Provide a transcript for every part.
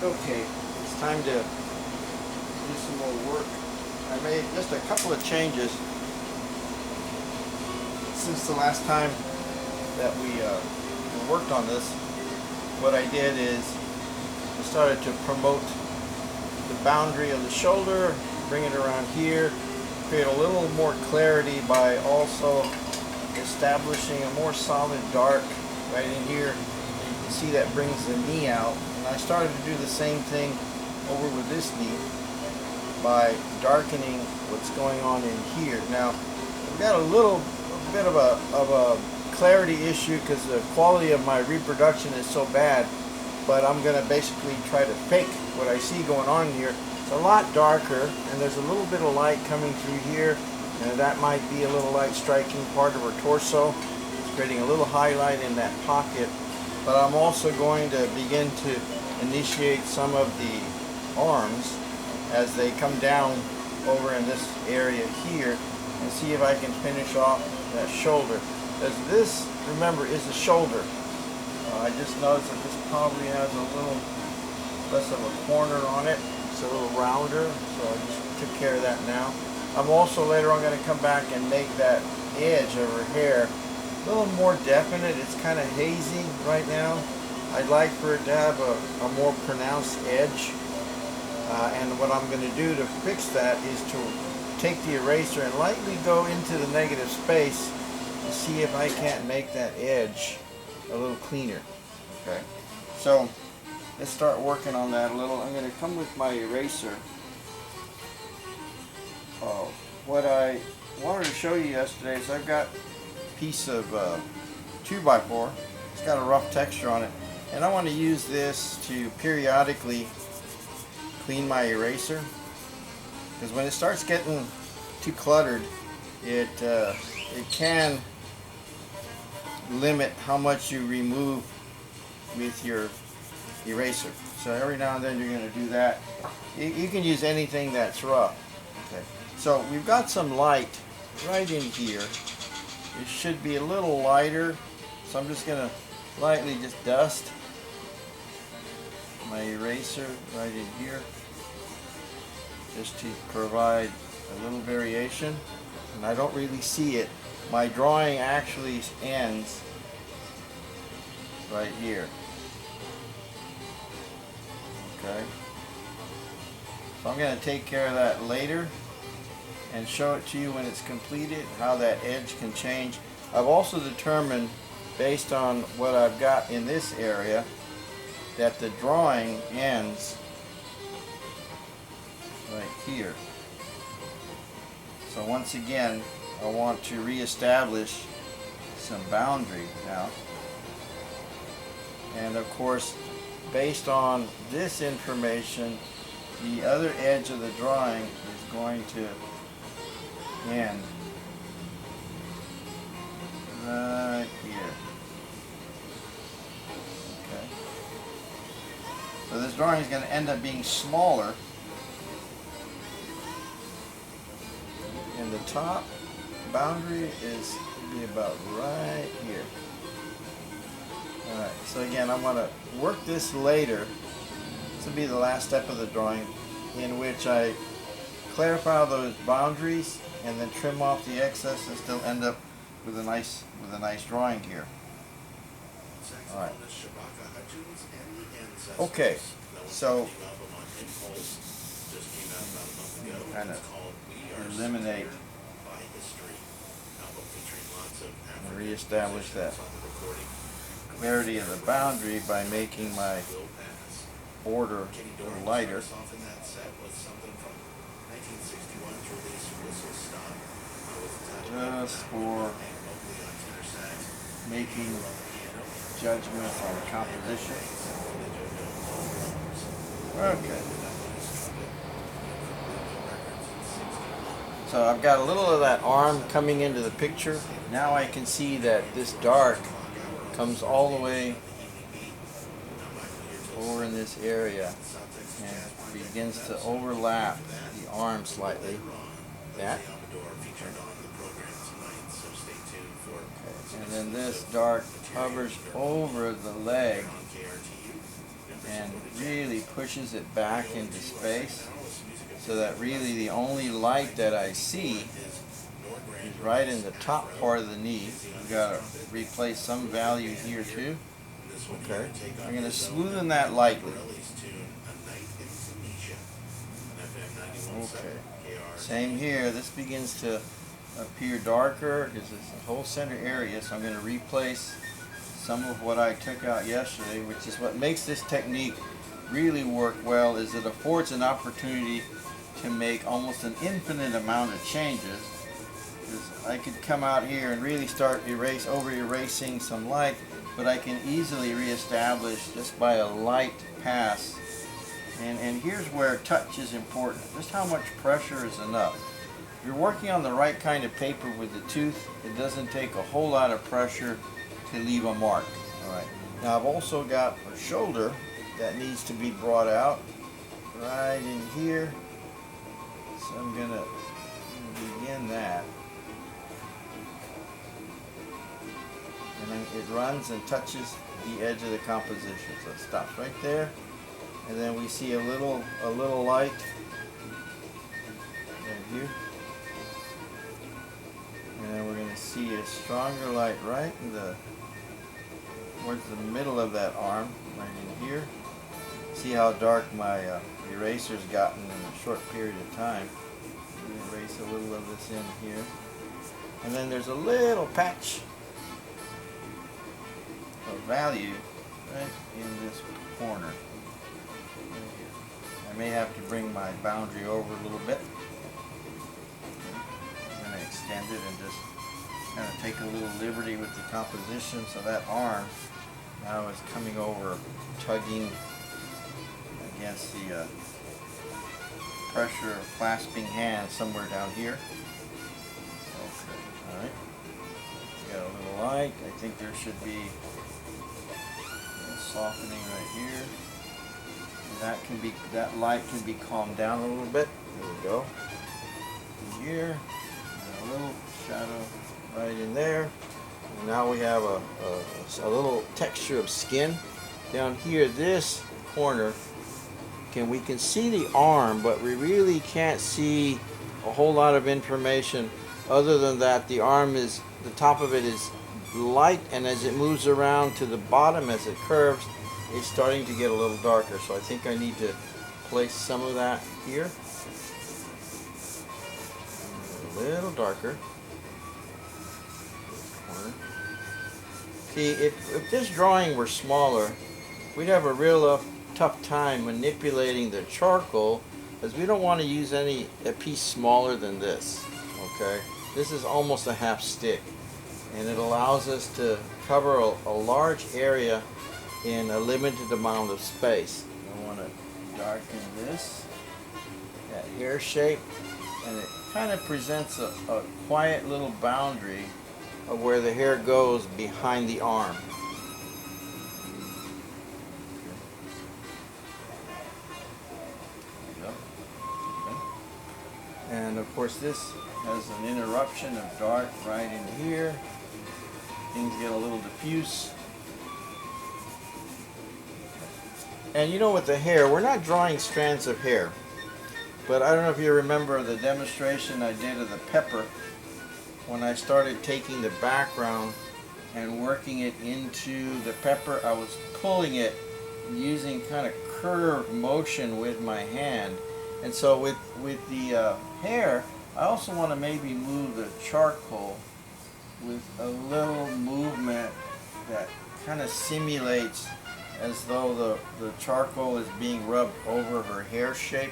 Okay, it's time to do some more work. I made just a couple of changes since the last time that we worked on this. What I did is I started to promote the boundary of the shoulder, bring it around here, create a little more clarity by also establishing a more solid dark right in here. You can see that brings the knee out. And I started to do the same thing over with this knee by darkening what's going on in here. Now, I've got a bit of a clarity issue because the quality of my reproduction is so bad, but I'm going to basically try to fake what I see going on here. It's a lot darker, and there's a little bit of light coming through here, and that might be a little light striking part of her torso. It's creating a little highlight in that pocket, but I'm also going to begin to initiate some of the arms as they come down over in this area here, and see if I can finish off that shoulder. As this, remember, is the shoulder. I just noticed that this probably has a little less of a corner on it. It's a little rounder, so I just took care of that now. I'm also later on going to come back and make that edge of her hair a little more definite. It's kind of hazy right now. I'd like for it to have a more pronounced edge. And what I'm going to do to fix that is to take the eraser and lightly go into the negative space to see if I can't make that edge a little cleaner. Okay, so let's start working on that a little. I'm going to come with my eraser. What I wanted to show you yesterday is I've got a piece of 2x4. It's got a rough texture on it, and I want to use this to periodically clean my eraser, because when it starts getting too cluttered, it can limit how much you remove with your eraser. So every now and then you're going to do that. You can use anything that's rough. Okay. So we've got some light right in here. It should be a little lighter, so I'm just going to lightly just dust my eraser right in here, just to provide a little variation. And I don't really see it. My drawing actually ends right here. Okay. So I'm going to take care of that later and show it to you when it's completed, how that edge can change. I've also determined, based on what I've got in this area, that the drawing ends right here. So once again, I want to reestablish some boundary now. And of course, based on this information, the other edge of the drawing is going to end right here. Okay. So this drawing is going to end up being smaller. And the top boundary is be about right here. Alright, so again, I'm going to work this later. This will be the last step of the drawing, in which I clarify those boundaries and then trim off the excess and still end up with a nice drawing here. Alright. Okay, so kind of eliminate and reestablish that clarity of the boundary by making my border a little lighter. Just for making judgments on composition. Okay. So I've got a little of that arm coming into the picture. Now I can see that this dark comes all the way over in this area and begins to overlap the arm slightly. That. Okay. And then this dark hovers over the leg and really pushes it back into space, so that really the only light that I see is right in the top part of the knee. We've got to replace some value here too. Okay, I'm going to smoothen that lightly. Okay, same here. This begins to appear darker because it's the whole center area, so I'm going to replace some of what I took out yesterday, which is what makes this technique really work well, is it affords an opportunity to make almost an infinite amount of changes. Because I could come out here and really start over-erasing some light, but I can easily reestablish just by a light pass. And here's where touch is important. Just how much pressure is enough. If you're working on the right kind of paper with the tooth, it doesn't take a whole lot of pressure to leave a mark. Alright. Now I've also got a shoulder that needs to be brought out right in here. So I'm going to begin that. And then it runs and touches the edge of the composition. So it stops right there. And then we see a little light right here. And then we're going to see a stronger light right in towards the middle of that arm, right in here. See how dark my eraser's gotten in a short period of time. Erase a little of this in here. And then there's a little patch of value right in this corner. I may have to bring my boundary over a little bit. I'm going to extend it and just kind of take a little liberty with the composition, so that arm now is coming over, tugging against the pressure of clasping hands somewhere down here. Okay, alright. Got a little light. I think there should be a softening right here. That light can be calmed down a little bit. There we go. In here, and a little shadow right in there. And now we have a little texture of skin down here. This corner, we can see the arm, but we really can't see a whole lot of information other than that the arm is, the top of it is light, and as it moves around to the bottom, as it curves, it's starting to get a little darker. So I think I need to place some of that here. A little darker. See, if this drawing were smaller, we'd have a real tough time manipulating the charcoal, because we don't want to use a piece smaller than this. Okay, this is almost a half stick, and it allows us to cover a large area in a limited amount of space. I want to darken this, that hair shape, and it kind of presents a quiet little boundary of where the hair goes behind the arm. And of course this has an interruption of dark right in here. Things get a little diffuse. And you know, with the hair, we're not drawing strands of hair. But I don't know if you remember the demonstration I did of the pepper, when I started taking the background and working it into the pepper. I was pulling it using kind of curved motion with my hand. And so with the hair, I also want to maybe move the charcoal with a little movement that kind of simulates as though the charcoal is being rubbed over her hair shape,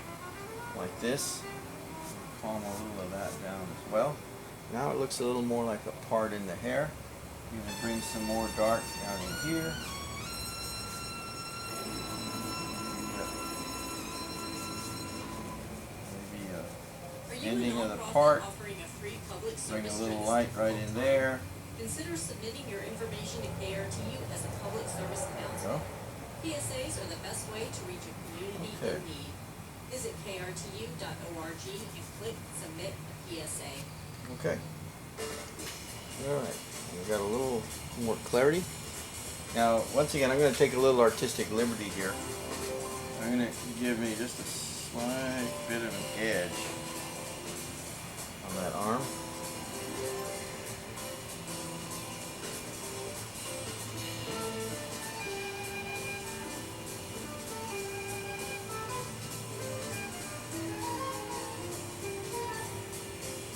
like this. Calm a little of that down as well. Now it looks a little more like a part in the hair. You can bring some more dark down in here. Maybe a ending of the part. Bring a little light right in there. Consider submitting your information to KRTU as a public service announcement. PSAs are the best way to reach a community in need. Visit krtu.org and click Submit a PSA. Okay. Alright. We've got a little more clarity. Now, once again, I'm going to take a little artistic liberty here. I'm going to give me just a slight bit of an edge on that arm.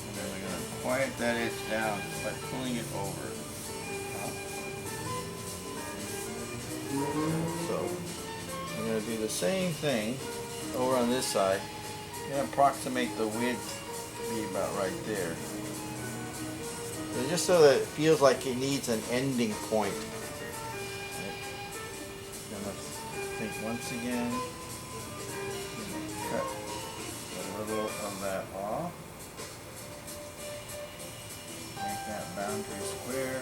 And then we're going to quiet that edge down just by pulling it over. So I'm going to do the same thing over on this side. I'm going to approximate the width to be about right there. So just so that it feels like it needs an ending point. I'm going to think once again, cut a little of that off. Make that boundary square.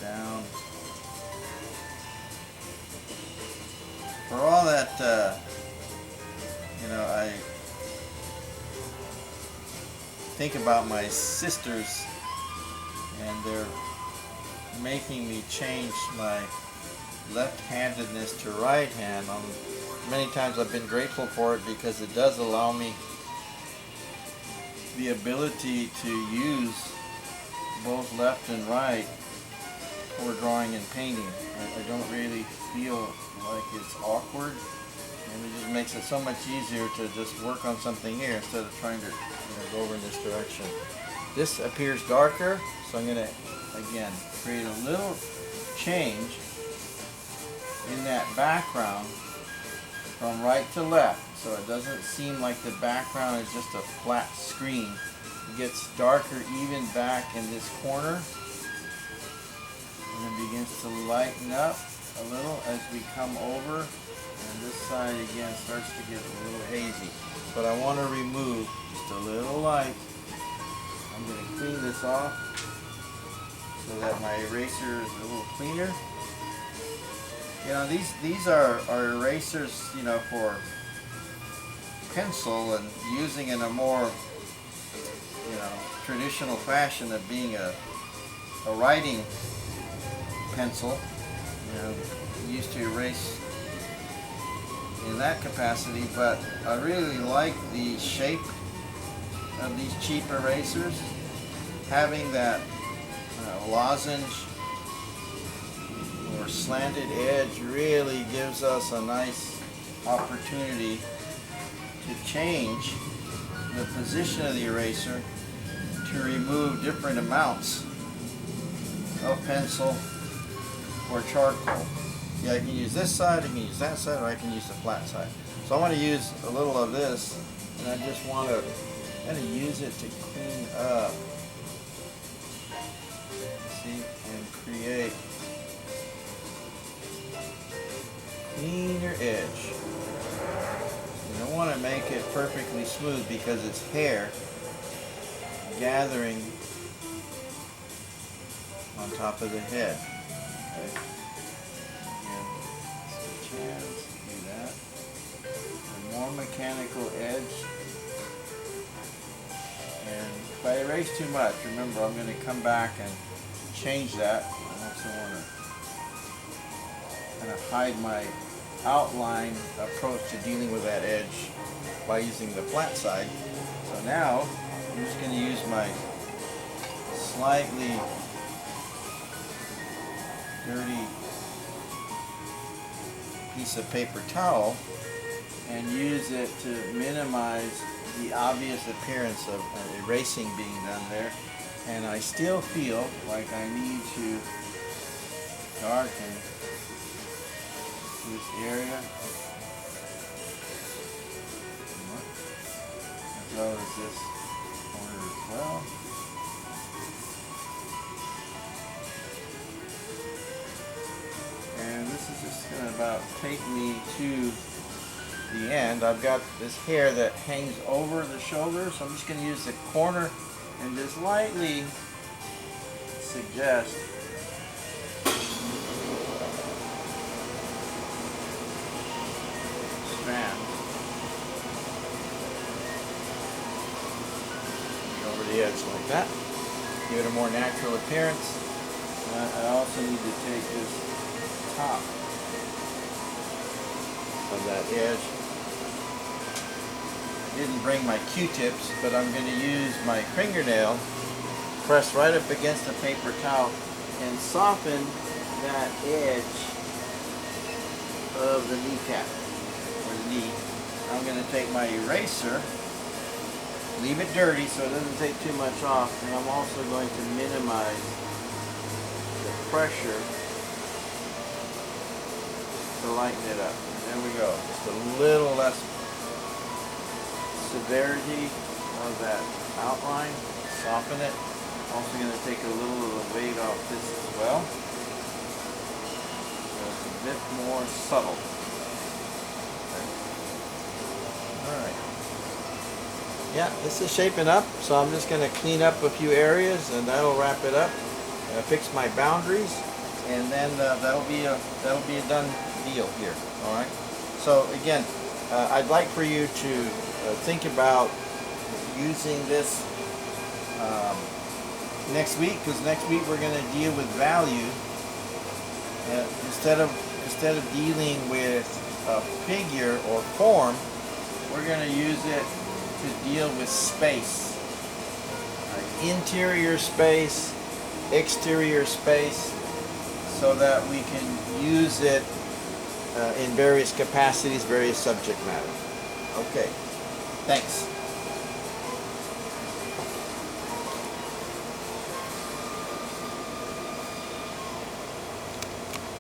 Down. For all that, I think about my sisters, and they're making me change my left-handedness to right hand. Many times I've been grateful for it because it does allow me the ability to use both left and right for drawing and painting. I don't really feel like it's awkward, and it just makes it so much easier to just work on something here instead of trying to go over in this direction. This appears darker, so I'm going to again create a little change in that background from right to left, so it doesn't seem like the background is just a flat screen. It gets darker even back in this corner. And it begins to lighten up a little as we come over, and this side again starts to get a little hazy. But I want to remove just a little light. I'm going to clean this off so that my eraser is a little cleaner. These are erasers, for pencil and using in a more, traditional fashion of being a writing pencil. Used to erase in that capacity, but I really like the shape of these cheap erasers. Having that lozenge or slanted edge really gives us a nice opportunity to change the position of the eraser to remove different amounts of pencil or charcoal. Yeah, I can use this side, I can use that side, or I can use the flat side. So I want to use a little of this, and I just want to kind of use it to clean up. See, and create cleaner edge. You don't want to make it perfectly smooth because it's hair gathering on top of the head. Okay. Again, switch hands, do that. A more mechanical edge. And if I erase too much, remember I'm going to come back and change that. I also want to kind of hide my outline approach to dealing with that edge by using the flat side. So now I'm just going to use my slightly dirty piece of paper towel and use it to minimize the obvious appearance of erasing being done there. And I still feel like I need to darken this area as well as this corner as well. And this is just going to about take me to the end. I've got this hair that hangs over the shoulder, so I'm just going to use the corner and just lightly suggest strand over the edge like that. Give it a more natural appearance. I also need to take this top of that edge. Didn't bring my Q-tips, but I'm going to use my fingernail, press right up against the paper towel, and soften that edge of the kneecap, or the knee. I'm going to take my eraser, leave it dirty so it doesn't take too much off, and I'm also going to minimize the pressure to lighten it up. There we go. Just a little less severity of that outline. Soften it. Also going to take a little of the weight off this as well. So it's a bit more subtle. Okay. Alright. Yeah, this is shaping up, so I'm just going to clean up a few areas and that'll wrap it up. Fix my boundaries, and then that'll be a done deal here. All right. So again, I'd like for you to think about using this next week, because next week we're going to deal with value instead of dealing with a figure or form. We're going to use it to deal with space, interior space, exterior space, so that we can use it in various capacities, various subject matter. Okay, thanks.